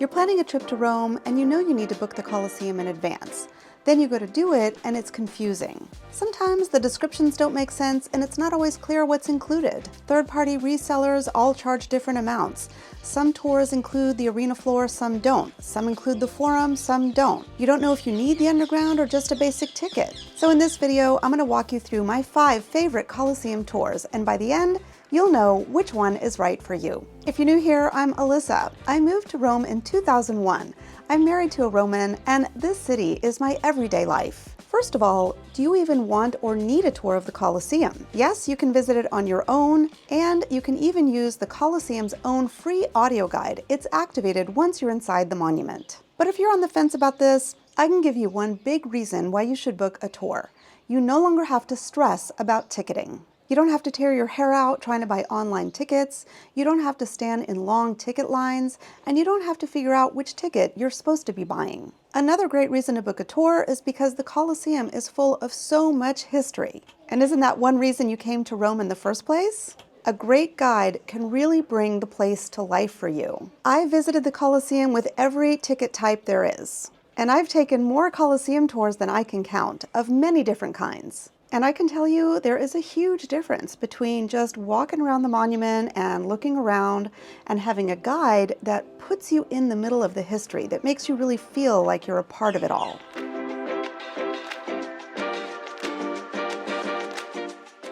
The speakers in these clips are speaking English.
You're planning a trip to Rome and you know you need to book the Colosseum in advance. Then you go to do it and it's confusing. Sometimes the descriptions don't make sense and it's not always clear what's included. Third-party resellers all charge different amounts. Some tours include the arena floor, some don't. Some include the forum, some don't. You don't know if you need the underground or just a basic ticket. So in this video, I'm going to walk you through my 5 favorite Colosseum tours, and by the end, you'll know which one is right for you. If you're new here, I'm Alyssa. I moved to Rome in 2001. I'm married to a Roman, and this city is my everyday life. First of all, do you even want or need a tour of the Colosseum? Yes, you can visit it on your own, and you can even use the Colosseum's own free audio guide. It's activated once you're inside the monument. But if you're on the fence about this, I can give you one big reason why you should book a tour. You no longer have to stress about ticketing. You don't have to tear your hair out trying to buy online tickets, you don't have to stand in long ticket lines, and you don't have to figure out which ticket you're supposed to be buying. Another great reason to book a tour is because the Colosseum is full of so much history. And isn't that one reason you came to Rome in the first place? A great guide can really bring the place to life for you. I visited the Colosseum with every ticket type there is. And I've taken more Colosseum tours than I can count, of many different kinds. And I can tell you there is a huge difference between just walking around the monument and looking around and having a guide that puts you in the middle of the history, that makes you really feel like you're a part of it all.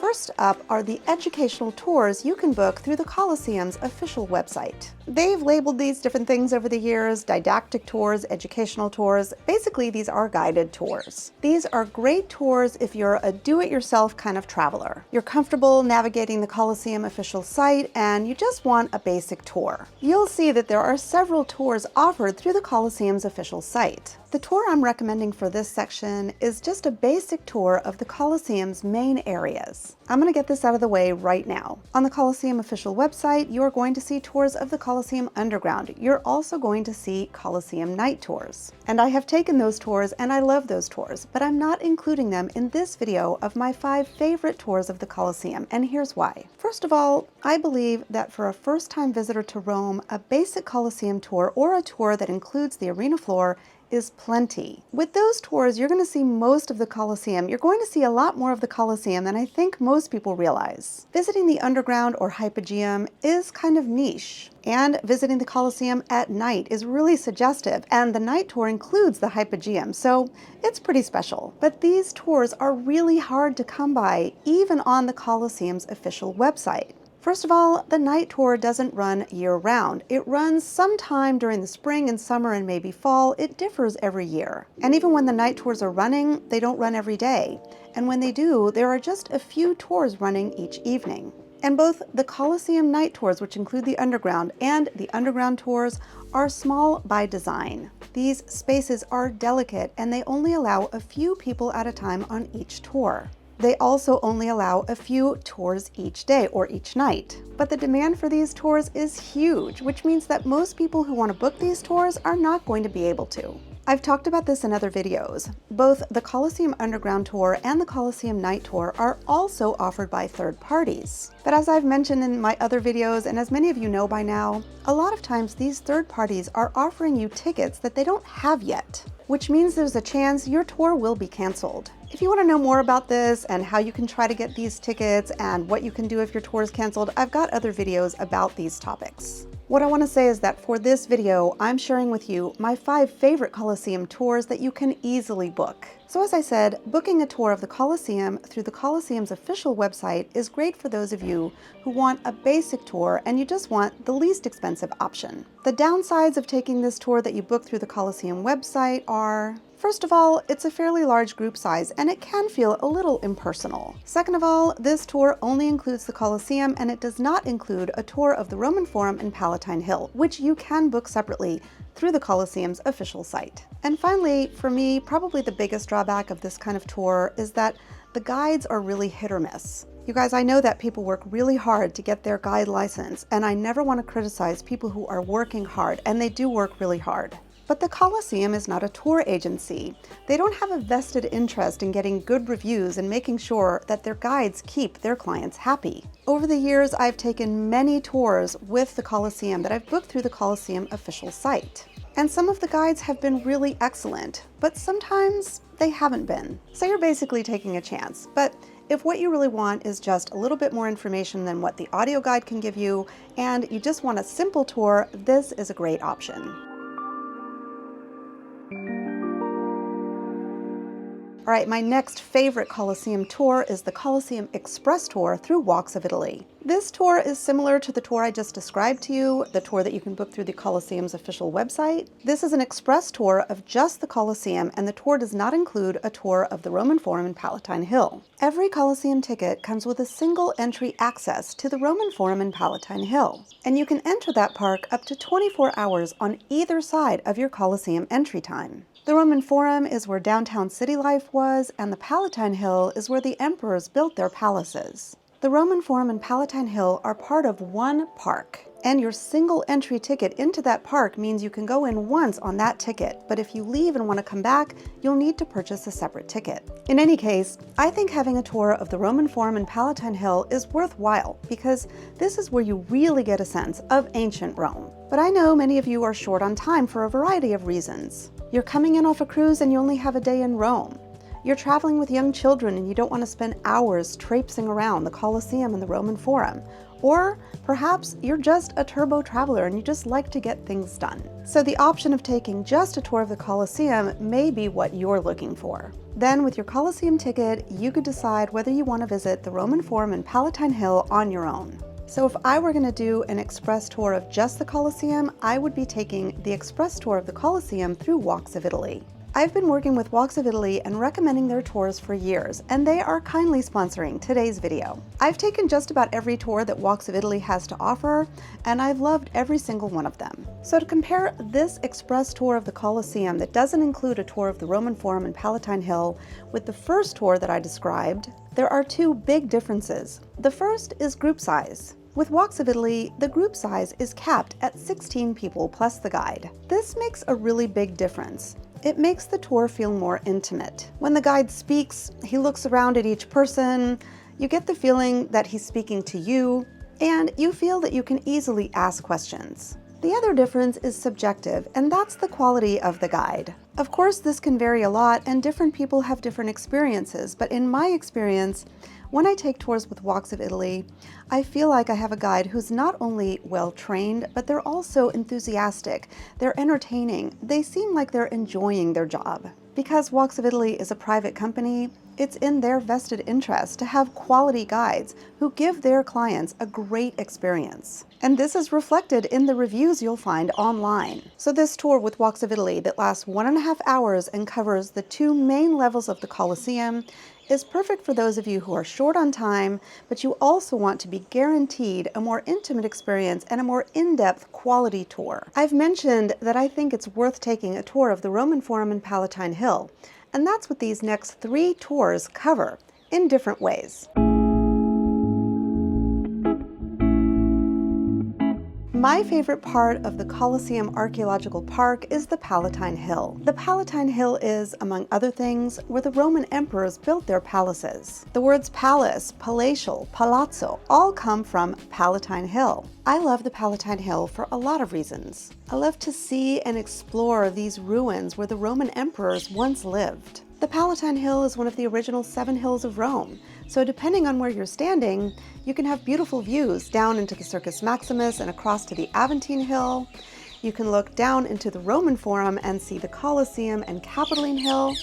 First up are the educational tours you can book through the Colosseum's official website. They've labeled these different things over the years: didactic tours, educational tours. Basically, these are guided tours. These are great tours if you're a do-it-yourself kind of traveler. You're comfortable navigating the Colosseum official site and you just want a basic tour. You'll see that there are several tours offered through the Colosseum's official site. The tour I'm recommending for this section is just a basic tour of the Colosseum's main areas. I'm going to get this out of the way right now. On the Colosseum official website, you're going to see tours of the Colosseum Underground. You're also going to see Colosseum night tours. And I have taken those tours and I love those tours, but I'm not including them in this video of my 5 favorite tours of the Colosseum, and here's why. First of all, I believe that for a first-time visitor to Rome, a basic Colosseum tour or a tour that includes the arena floor is plenty. With those tours, you're going to see most of the Colosseum. You're going to see a lot more of the Colosseum than I think most people realize. Visiting the underground or hypogeum is kind of niche, and visiting the Colosseum at night is really suggestive, and the night tour includes the hypogeum, so it's pretty special. But these tours are really hard to come by, even on the Colosseum's official website. First of all, the night tour doesn't run year-round. It runs sometime during the spring and summer and maybe fall. It differs every year. And even when the night tours are running, they don't run every day. And when they do, there are just a few tours running each evening. And both the Colosseum night tours, which include the underground, and the underground tours are small by design. These spaces are delicate and they only allow a few people at a time on each tour. They also only allow a few tours each day or each night. But the demand for these tours is huge, which means that most people who want to book these tours are not going to be able to. I've talked about this in other videos. Both the Colosseum Underground Tour and the Colosseum Night Tour are also offered by third parties. But as I've mentioned in my other videos, and as many of you know by now, a lot of times these third parties are offering you tickets that they don't have yet, which means there's a chance your tour will be canceled. If you want to know more about this and how you can try to get these tickets and what you can do if your tour is canceled, I've got other videos about these topics. What I want to say is that for this video, I'm sharing with you my 5 favorite Colosseum tours that you can easily book. So as I said, booking a tour of the Colosseum through the Colosseum's official website is great for those of you who want a basic tour and you just want the least expensive option. The downsides of taking this tour that you book through the Colosseum website are: first of all, it's a fairly large group size and it can feel a little impersonal. Second of all, this tour only includes the Colosseum and it does not include a tour of the Roman Forum and Palatine Hill, which you can book separately through the Colosseum's official site. And finally, for me, probably the biggest drawback of this kind of tour is that the guides are really hit or miss. You guys, I know that people work really hard to get their guide license, and I never want to criticize people who are working hard, and they do work really hard. But the Colosseum is not a tour agency. They don't have a vested interest in getting good reviews and making sure that their guides keep their clients happy. Over the years, I've taken many tours with the Colosseum that I've booked through the Colosseum official site. And some of the guides have been really excellent, but sometimes they haven't been. So you're basically taking a chance. But if what you really want is just a little bit more information than what the audio guide can give you, and you just want a simple tour, this is a great option. All right, my next favorite Colosseum tour is the Colosseum Express Tour through Walks of Italy. This tour is similar to the tour I just described to you, the tour that you can book through the Colosseum's official website. This is an express tour of just the Colosseum, and the tour does not include a tour of the Roman Forum and Palatine Hill. Every Colosseum ticket comes with a single entry access to the Roman Forum and Palatine Hill, and you can enter that park up to 24 hours on either side of your Colosseum entry time. The Roman Forum is where downtown city life was, and the Palatine Hill is where the emperors built their palaces. The Roman Forum and Palatine Hill are part of one park, and your single entry ticket into that park means you can go in once on that ticket, but if you leave and want to come back, you'll need to purchase a separate ticket. In any case, I think having a tour of the Roman Forum and Palatine Hill is worthwhile because this is where you really get a sense of ancient Rome. But I know many of you are short on time for a variety of reasons. You're coming in off a cruise and you only have a day in Rome. You're traveling with young children and you don't want to spend hours traipsing around the Colosseum and the Roman Forum. Or perhaps you're just a turbo traveler and you just like to get things done. So the option of taking just a tour of the Colosseum may be what you're looking for. Then with your Colosseum ticket, you could decide whether you want to visit the Roman Forum and Palatine Hill on your own. So if I were going to do an express tour of just the Colosseum, I would be taking the express tour of the Colosseum through Walks of Italy. I've been working with Walks of Italy and recommending their tours for years, and they are kindly sponsoring today's video. I've taken just about every tour that Walks of Italy has to offer, and I've loved every single one of them. So to compare this express tour of the Colosseum that doesn't include a tour of the Roman Forum and Palatine Hill with the first tour that I described, there are two big differences. The first is group size. With Walks of Italy, the group size is capped at 16 people plus the guide. This makes a really big difference. It makes the tour feel more intimate. When the guide speaks, he looks around at each person, you get the feeling that he's speaking to you, and you feel that you can easily ask questions. The other difference is subjective, and that's the quality of the guide. Of course, this can vary a lot, and different people have different experiences, but in my experience, when I take tours with Walks of Italy, I feel like I have a guide who's not only well-trained, but they're also enthusiastic, they're entertaining, they seem like they're enjoying their job. Because Walks of Italy is a private company, it's in their vested interest to have quality guides who give their clients a great experience. And this is reflected in the reviews you'll find online. So this tour with Walks of Italy that lasts 1.5 hours and covers the two main levels of the Colosseum is perfect for those of you who are short on time, but you also want to be guaranteed a more intimate experience and a more in-depth quality tour. I've mentioned that I think it's worth taking a tour of the Roman Forum and Palatine Hill, and that's what these next 3 tours cover in different ways. My favorite part of the Colosseum Archaeological Park is the Palatine Hill. The Palatine Hill is, among other things, where the Roman emperors built their palaces. The words palace, palatial, palazzo all come from Palatine Hill. I love the Palatine Hill for a lot of reasons. I love to see and explore these ruins where the Roman emperors once lived. The Palatine Hill is one of the original 7 hills of Rome, so depending on where you're standing, you can have beautiful views down into the Circus Maximus and across to the Aventine Hill. You can look down into the Roman Forum and see the Colosseum and Capitoline Hill,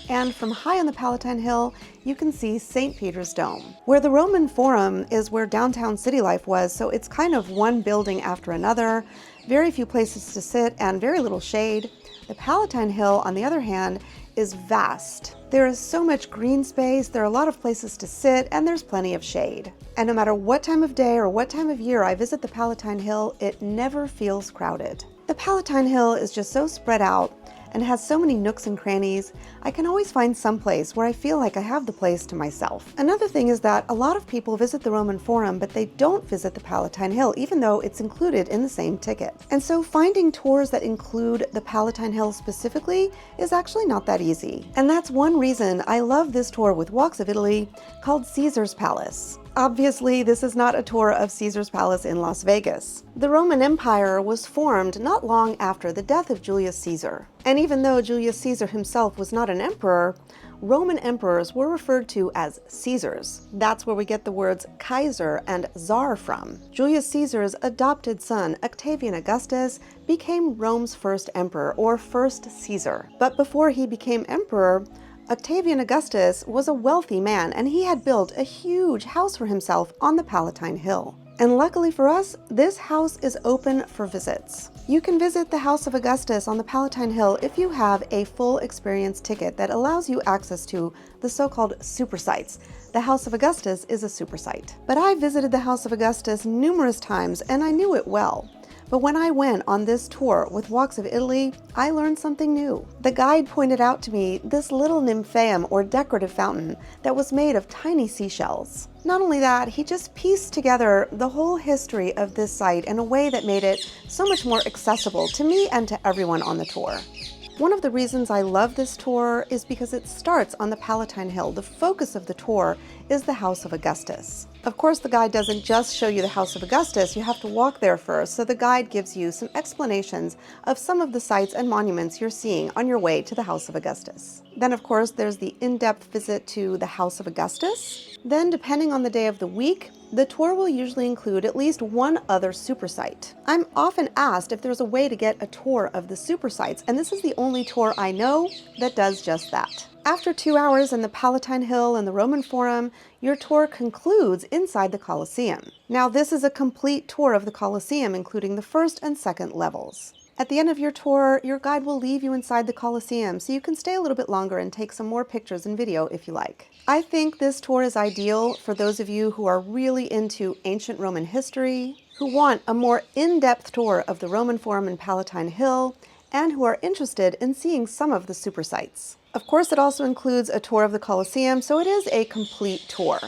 and from high on the Palatine Hill, you can see St. Peter's Dome. Where the Roman Forum is where downtown city life was, so it's kind of one building after another, very few places to sit and very little shade. The Palatine Hill, on the other hand, is vast. There is so much green space, there are a lot of places to sit, and there's plenty of shade. And no matter what time of day or what time of year I visit the Palatine Hill, it never feels crowded. The Palatine Hill is just so spread out and has so many nooks and crannies, I can always find some place where I feel like I have the place to myself. Another thing is that a lot of people visit the Roman Forum, but they don't visit the Palatine Hill, even though it's included in the same ticket. And so finding tours that include the Palatine Hill specifically is actually not that easy. And that's one reason I love this tour with Walks of Italy called Caesar's Palace. Obviously, this is not a tour of Caesar's palace in Las Vegas. The Roman Empire was formed not long after the death of Julius Caesar. And even though Julius Caesar himself was not an emperor, Roman emperors were referred to as Caesars. That's where we get the words Kaiser and Czar from. Julius Caesar's adopted son, Octavian Augustus, became Rome's first emperor, or first Caesar. But before he became emperor, Octavian Augustus was a wealthy man, and he had built a huge house for himself on the Palatine Hill. And luckily for us, this house is open for visits. You can visit the House of Augustus on the Palatine Hill if you have a full experience ticket that allows you access to the so-called super sites. The House of Augustus is a super site. But I visited the House of Augustus numerous times, and I knew it well. But when I went on this tour with Walks of Italy, I learned something new. The guide pointed out to me this little nymphaeum, or decorative fountain, that was made of tiny seashells. Not only that, he just pieced together the whole history of this site in a way that made it so much more accessible to me and to everyone on the tour. One of the reasons I love this tour is because it starts on the Palatine Hill. The focus of the tour is the House of Augustus. Of course, the guide doesn't just show you the House of Augustus, you have to walk there first, so the guide gives you some explanations of some of the sites and monuments you're seeing on your way to the House of Augustus. Then, of course, there's the in-depth visit to the House of Augustus. Then, depending on the day of the week, the tour will usually include at least one other super site. I'm often asked if there's a way to get a tour of the super sites, and this is the only tour I know that does just that. After 2 hours in the Palatine Hill and the Roman Forum, your tour concludes inside the Colosseum. Now, this is a complete tour of the Colosseum, including the first and second levels. At the end of your tour, your guide will leave you inside the Colosseum, so you can stay a little bit longer and take some more pictures and video if you like. I think this tour is ideal for those of you who are really into ancient Roman history, who want a more in-depth tour of the Roman Forum and Palatine Hill, and who are interested in seeing some of the super sites. Of course, it also includes a tour of the Colosseum, so it is a complete tour.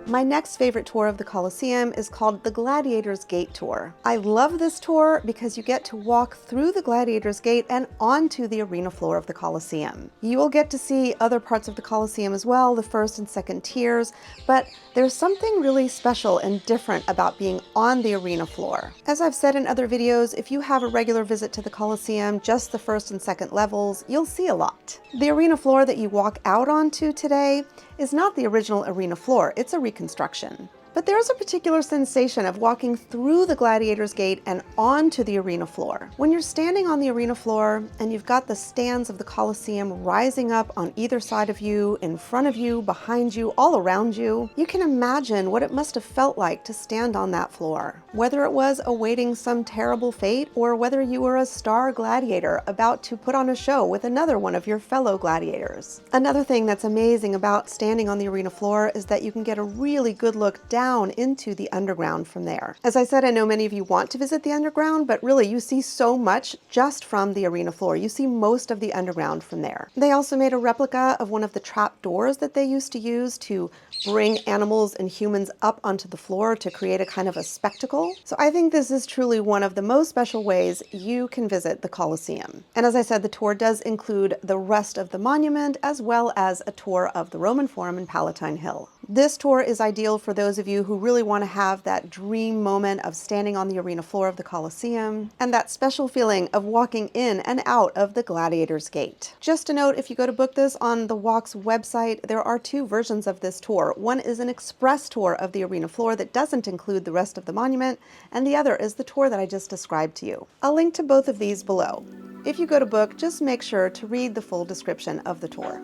My next favorite tour of the Colosseum is called the Gladiators Gate Tour. I love this tour because you get to walk through the Gladiators Gate and onto the arena floor of the Colosseum. You will get to see other parts of the Colosseum as well, the first and second tiers, but there's something really special and different about being on the arena floor. As I've said in other videos, if you have a regular visit to the Colosseum, just the first and second levels, you'll see a lot. The arena floor that you walk out onto today is not the original arena floor, it's a reconstruction. But there's a particular sensation of walking through the Gladiators Gate and onto the arena floor. When you're standing on the arena floor and you've got the stands of the Colosseum rising up on either side of you, in front of you, behind you, all around you, you can imagine what it must have felt like to stand on that floor. Whether it was awaiting some terrible fate or whether you were a star gladiator about to put on a show with another one of your fellow gladiators. Another thing that's amazing about standing on the arena floor is that you can get a really good look down into the underground from there. As I said, I know many of you want to visit the underground, but really you see so much just from the arena floor. You see most of the underground from there. They also made a replica of one of the trap doors that they used to use to bring animals and humans up onto the floor to create a kind of a spectacle. So I think this is truly one of the most special ways you can visit the Colosseum. And as I said, the tour does include the rest of the monument as well as a tour of the Roman Forum and Palatine Hill. This tour is ideal for those of you who really want to have that dream moment of standing on the arena floor of the Colosseum and that special feeling of walking in and out of the Gladiators Gate. Just a note, if you go to book this on the Walks website, there are two versions of this tour. One is an express tour of the arena floor that doesn't include the rest of the monument, and the other is the tour that I just described to you. I'll link to both of these below. If you go to book, just make sure to read the full description of the tour.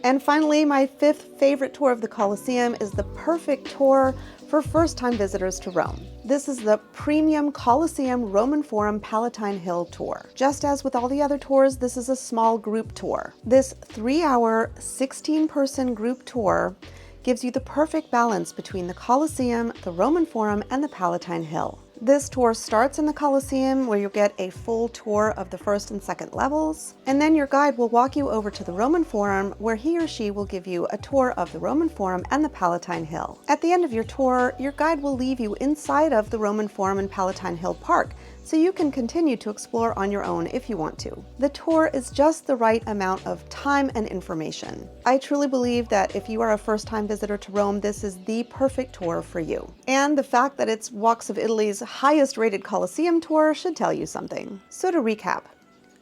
And finally, my fifth favorite tour of the Colosseum is the perfect tour for first-time visitors to Rome. This is the Premium Colosseum Roman Forum Palatine Hill Tour. Just as with all the other tours, this is a small group tour. This 3-hour, 16-person group tour gives you the perfect balance between the Colosseum, the Roman Forum, and the Palatine Hill. This tour starts in the Colosseum, where you'll get a full tour of the first and second levels, and then your guide will walk you over to the Roman Forum, where he or she will give you a tour of the Roman Forum and the Palatine Hill. At the end of your tour, your guide will leave you inside of the Roman Forum and Palatine Hill Park so you can continue to explore on your own if you want to. The tour is just the right amount of time and information. I truly believe that if you are a first-time visitor to Rome, this is the perfect tour for you. And the fact that it's Walks of Italy's highest-rated Colosseum tour should tell you something. So to recap,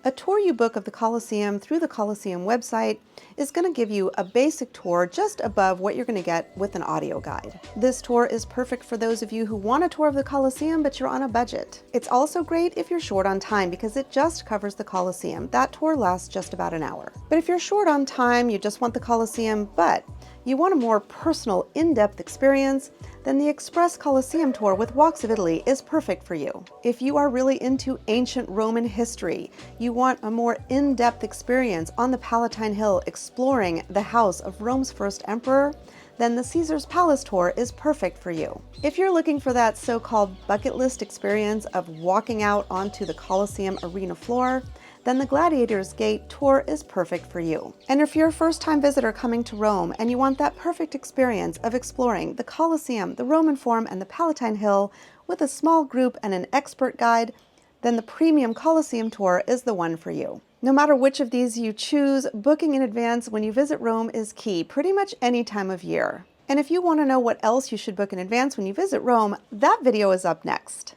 a tour you book of the Colosseum through the Colosseum website is going to give you a basic tour just above what you're going to get with an audio guide. This tour is perfect for those of you who want a tour of the Colosseum but you're on a budget. It's also great if you're short on time because it just covers the Colosseum. That tour lasts just about an hour. But if you're short on time, you just want the Colosseum, but you want a more personal, in-depth experience, then the Express Colosseum Tour with Walks of Italy is perfect for you. If you are really into ancient Roman history, you want a more in-depth experience on the Palatine Hill exploring the house of Rome's first emperor, then the Caesar's Palace Tour is perfect for you. If you're looking for that so-called bucket list experience of walking out onto the Colosseum arena floor, then the Gladiators Gate Tour is perfect for you. And if you're a first-time visitor coming to Rome and you want that perfect experience of exploring the Colosseum, the Roman Forum, and the Palatine Hill with a small group and an expert guide, then the Premium Colosseum Tour is the one for you. No matter which of these you choose, booking in advance when you visit Rome is key pretty much any time of year. And if you want to know what else you should book in advance when you visit Rome, that video is up next.